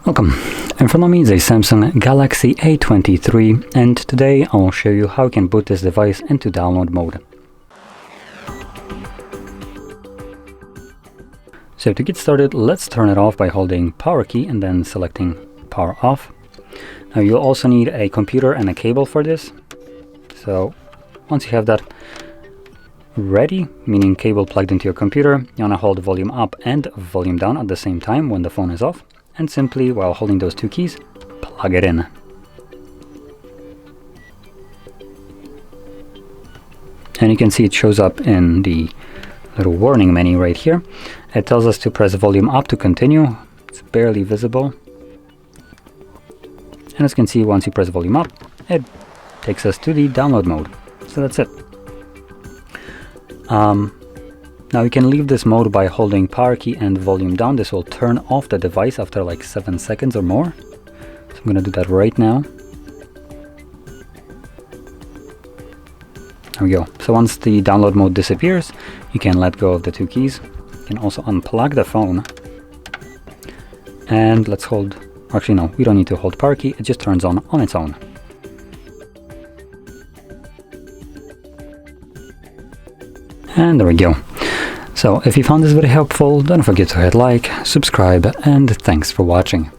Welcome. In front of me is a Samsung Galaxy A23, and today I will show you how you can boot this device into download mode. So to get started, let's turn it off by holding power key and then selecting power off. Now you'll also need a computer and a cable for this. So once you have that ready, meaning cable plugged into your computer, you want to hold volume up and volume down at the same time when the phone is off, and simply, while holding those two keys, plug it in. And you can see it shows up in the little warning menu right here. It tells us to press volume up to continue. It's barely visible. And as you can see, once you press volume up, it takes us to the download mode. So that's it. Now you can leave this mode by holding power key and volume down. This will turn off the device after like 7 seconds or more. So I'm gonna do that right now. There we go. So once the download mode disappears, you can let go of the two keys. You can also unplug the phone. And let's hold, actually no, we don't need to hold power key, it just turns on its own. And there we go. So if you found this very helpful, don't forget to hit like, subscribe, and thanks for watching.